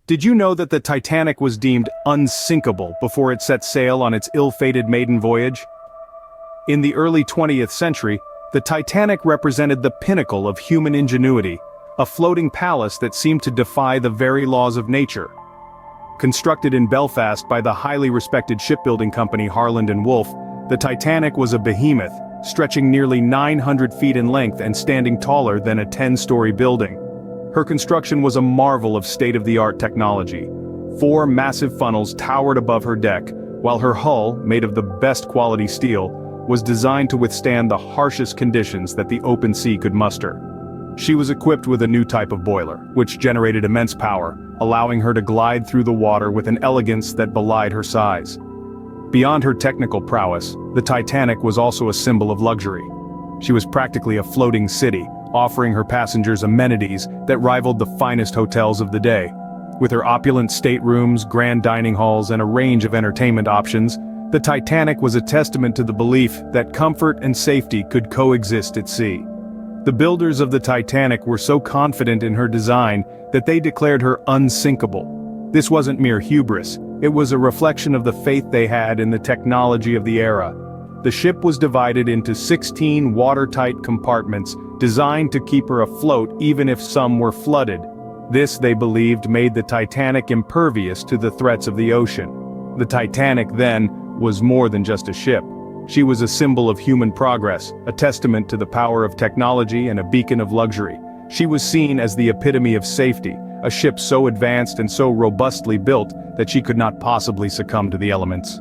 Did you know that the Titanic was deemed unsinkable before it set sail on its ill-fated maiden voyage? In the early 20th century, the Titanic represented the pinnacle of human ingenuity, a floating palace that seemed to defy the very laws of nature. Constructed in Belfast by the highly respected shipbuilding company Harland and Wolff, the Titanic was a behemoth, stretching nearly 900 feet in length and standing taller than a 10-story building. Her construction was a marvel of state-of-the-art technology. 4 massive funnels towered above her deck, while her hull, made of the best quality steel, was designed to withstand the harshest conditions that the open sea could muster. She was equipped with a new type of boiler, which generated immense power, allowing her to glide through the water with an elegance that belied her size. Beyond her technical prowess, the Titanic was also a symbol of luxury. She was practically a floating city, offering her passengers amenities that rivaled the finest hotels of the day. With her opulent staterooms, grand dining halls, and a range of entertainment options, the Titanic was a testament to the belief that comfort and safety could coexist at sea. The builders of the Titanic were so confident in her design that they declared her unsinkable. This wasn't mere hubris, it was a reflection of the faith they had in the technology of the era. The ship was divided into 16 watertight compartments designed to keep her afloat even if some were flooded. This, they believed, made the Titanic impervious to the threats of the ocean. The Titanic, then, was more than just a ship. She was a symbol of human progress, a testament to the power of technology and a beacon of luxury. She was seen as the epitome of safety, a ship so advanced and so robustly built that she could not possibly succumb to the elements.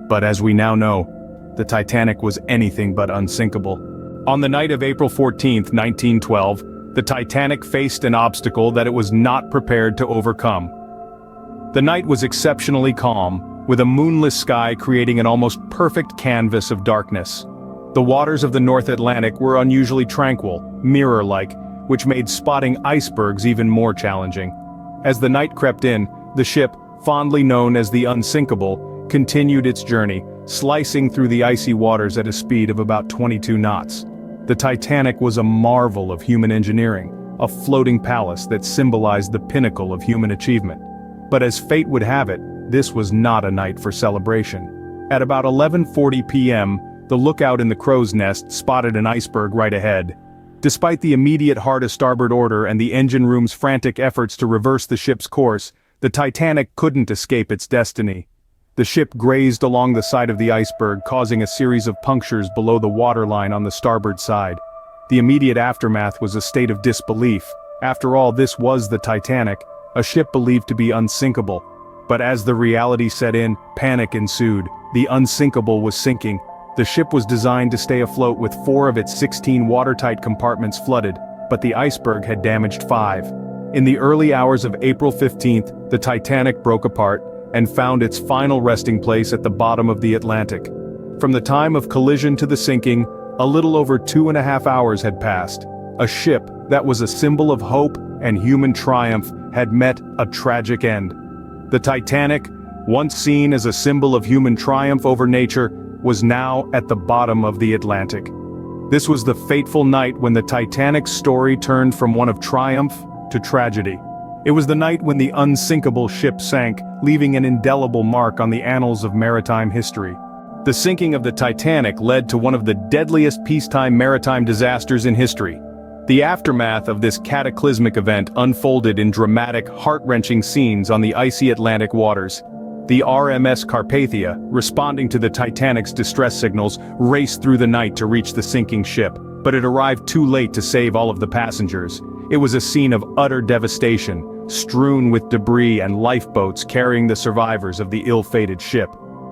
But as we now know, the Titanic was anything but unsinkable. On the night of April 14, 1912, the Titanic faced an obstacle that it was not prepared to overcome. The night was exceptionally calm, with a moonless sky creating an almost perfect canvas of darkness. The waters of the North Atlantic were unusually tranquil, mirror-like, which made spotting icebergs even more challenging. As the night crept in, the ship, fondly known as the Unsinkable, continued its journey, slicing through the icy waters at a speed of about 22 knots. The Titanic was a marvel of human engineering, a floating palace that symbolized the pinnacle of human achievement. But as fate would have it, this was not a night for celebration. At about 11:40 p.m., the lookout in the crow's nest spotted an iceberg right ahead. Despite the immediate hard-to-starboard order and the engine room's frantic efforts to reverse the ship's course, the Titanic couldn't escape its destiny. The ship grazed along the side of the iceberg, causing a series of punctures below the waterline on the starboard side. The immediate aftermath was a state of disbelief. After all, this was the Titanic, a ship believed to be unsinkable. But as the reality set in, panic ensued. The Unsinkable was sinking. The ship was designed to stay afloat with 4 of its 16 watertight compartments flooded, but the iceberg had damaged 5. In the early hours of April 15th, the Titanic broke apart and found its final resting place at the bottom of the Atlantic. From the time of collision to the sinking, a little over 2.5 hours had passed. A ship that was a symbol of hope and human triumph had met a tragic end. The Titanic, once seen as a symbol of human triumph over nature, was now at the bottom of the Atlantic. This was the fateful night when the Titanic's story turned from one of triumph to tragedy. It was the night when the unsinkable ship sank, leaving an indelible mark on the annals of maritime history. The sinking of the Titanic led to one of the deadliest peacetime maritime disasters in history. The aftermath of this cataclysmic event unfolded in dramatic, heart-wrenching scenes on the icy Atlantic waters. The RMS Carpathia, responding to the Titanic's distress signals, raced through the night to reach the sinking ship, but it arrived too late to save all of the passengers. It was a scene of utter devastation, strewn with debris and lifeboats carrying the survivors of the ill-fated ship.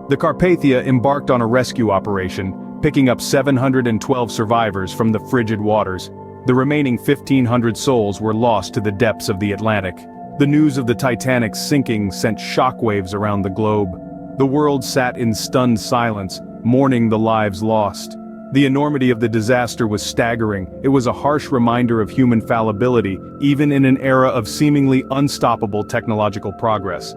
The Carpathia embarked on a rescue operation, picking up 712 survivors from the frigid waters. The remaining 1,500 souls were lost to the depths of the Atlantic. The news of the Titanic's sinking sent shockwaves around the globe. The world sat in stunned silence, mourning the lives lost. The enormity of the disaster was staggering. It was a harsh reminder of human fallibility, even in an era of seemingly unstoppable technological progress.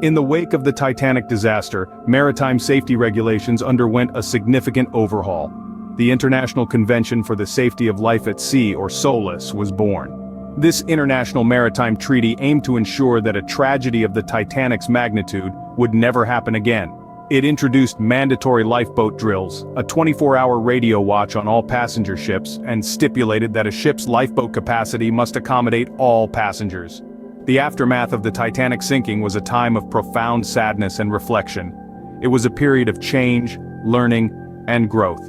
In the wake of the Titanic disaster, maritime safety regulations underwent a significant overhaul. The International Convention for the Safety of Life at Sea, or SOLAS, was born. This international maritime treaty aimed to ensure that a tragedy of the Titanic's magnitude would never happen again. It introduced mandatory lifeboat drills, a 24-hour radio watch on all passenger ships, and stipulated that a ship's lifeboat capacity must accommodate all passengers. The aftermath of the Titanic sinking was a time of profound sadness and reflection. It was a period of change, learning, and growth.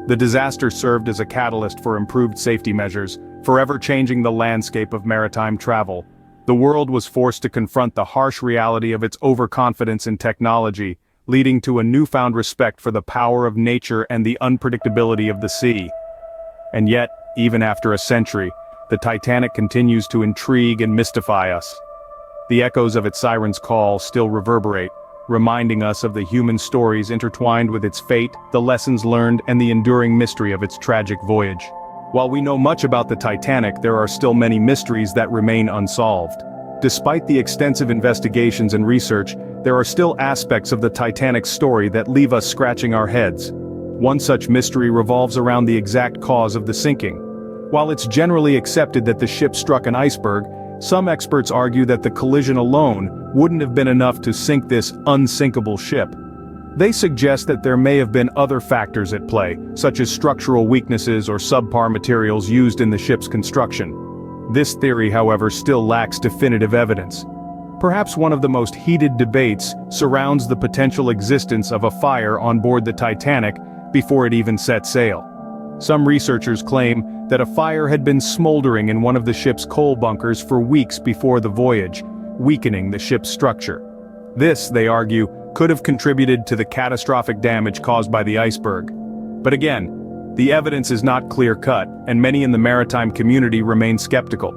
The disaster served as a catalyst for improved safety measures, forever changing the landscape of maritime travel. The world was forced to confront the harsh reality of its overconfidence in technology, leading to a newfound respect for the power of nature and the unpredictability of the sea. And yet, even after a century, the Titanic continues to intrigue and mystify us. The echoes of its siren's call still reverberate, reminding us of the human stories intertwined with its fate, the lessons learned, and the enduring mystery of its tragic voyage. While we know much about the Titanic, there are still many mysteries that remain unsolved. Despite the extensive investigations and research, there are still aspects of the Titanic's story that leave us scratching our heads. One such mystery revolves around the exact cause of the sinking. While it's generally accepted that the ship struck an iceberg, some experts argue that the collision alone wouldn't have been enough to sink this unsinkable ship. They suggest that there may have been other factors at play, such as structural weaknesses or subpar materials used in the ship's construction. This theory, however, still lacks definitive evidence. Perhaps one of the most heated debates surrounds the potential existence of a fire on board the Titanic before it even set sail. Some researchers claim that a fire had been smoldering in one of the ship's coal bunkers for weeks before the voyage, weakening the ship's structure. This, they argue, could have contributed to the catastrophic damage caused by the iceberg. But again, the evidence is not clear-cut, and many in the maritime community remain skeptical.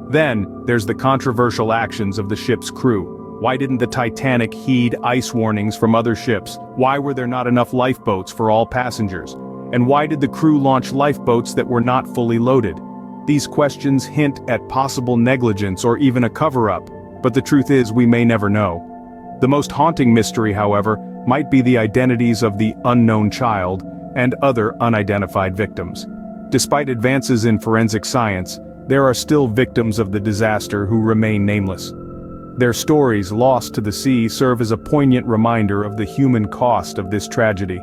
Then, there's the controversial actions of the ship's crew. Why didn't the Titanic heed ice warnings from other ships? Why were there not enough lifeboats for all passengers? And why did the crew launch lifeboats that were not fully loaded? These questions hint at possible negligence or even a cover-up, but the truth is we may never know. The most haunting mystery, however, might be the identities of the unknown child and other unidentified victims. Despite advances in forensic science, there are still victims of the disaster who remain nameless. Their stories, lost to the sea, serve as a poignant reminder of the human cost of this tragedy.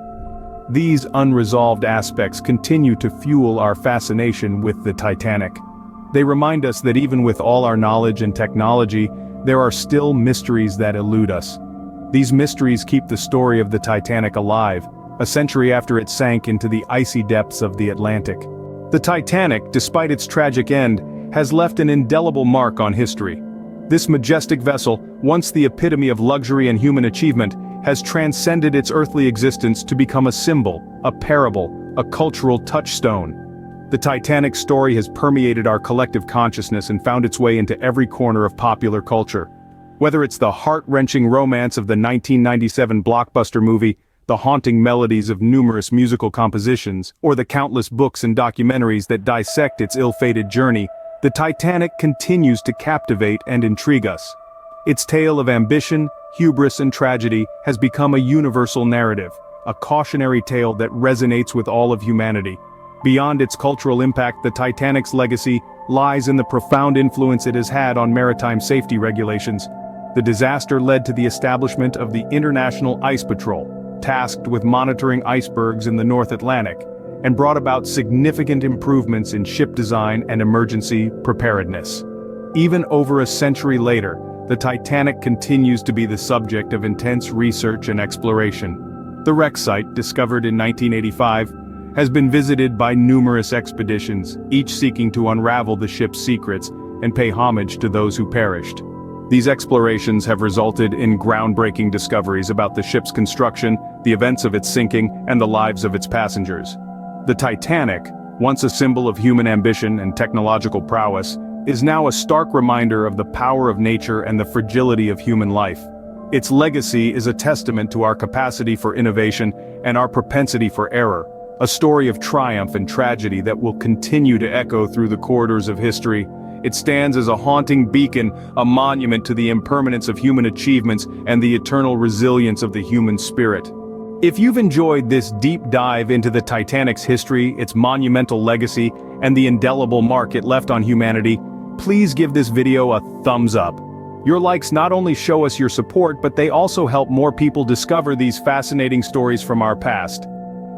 These unresolved aspects continue to fuel our fascination with the Titanic. They remind us that even with all our knowledge and technology, there are still mysteries that elude us. These mysteries keep the story of the Titanic alive, a century after it sank into the icy depths of the Atlantic. The Titanic, despite its tragic end, has left an indelible mark on history. This majestic vessel, once the epitome of luxury and human achievement, has transcended its earthly existence to become a symbol, a parable, a cultural touchstone. The Titanic story has permeated our collective consciousness and found its way into every corner of popular culture. Whether it's the heart-wrenching romance of the 1997 blockbuster movie, the haunting melodies of numerous musical compositions, or the countless books and documentaries that dissect its ill-fated journey, the Titanic continues to captivate and intrigue us. Its tale of ambition, hubris, and tragedy has become a universal narrative, a cautionary tale that resonates with all of humanity. Beyond its cultural impact, the Titanic's legacy lies in the profound influence it has had on maritime safety regulations. The disaster led to the establishment of the International Ice Patrol, tasked with monitoring icebergs in the North Atlantic, and brought about significant improvements in ship design and emergency preparedness. Even over a century later, the Titanic continues to be the subject of intense research and exploration. The wreck site, discovered in 1985, has been visited by numerous expeditions, each seeking to unravel the ship's secrets and pay homage to those who perished. These explorations have resulted in groundbreaking discoveries about the ship's construction, the events of its sinking, and the lives of its passengers. The Titanic, once a symbol of human ambition and technological prowess, is now a stark reminder of the power of nature and the fragility of human life. Its legacy is a testament to our capacity for innovation and our propensity for error, a story of triumph and tragedy that will continue to echo through the corridors of history. It stands as a haunting beacon, a monument to the impermanence of human achievements and the eternal resilience of the human spirit. If you've enjoyed this deep dive into the Titanic's history, its monumental legacy, and the indelible mark it left on humanity, please give this video a thumbs up. Your likes not only show us your support, but they also help more people discover these fascinating stories from our past.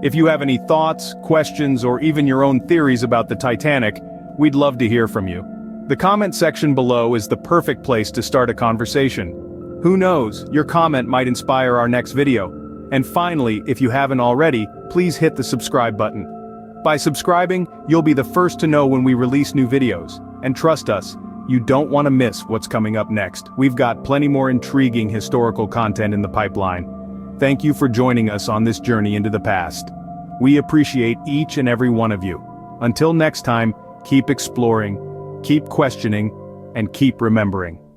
If you have any thoughts, questions, or even your own theories about the Titanic, we'd love to hear from you. The comment section below is the perfect place to start a conversation. Who knows, your comment might inspire our next video. And finally, if you haven't already, please hit the subscribe button. By subscribing, you'll be the first to know when we release new videos. And trust us, you don't want to miss what's coming up next. We've got plenty more intriguing historical content in the pipeline. Thank you for joining us on this journey into the past. We appreciate each and every one of you. Until next time, keep exploring, keep questioning, and keep remembering.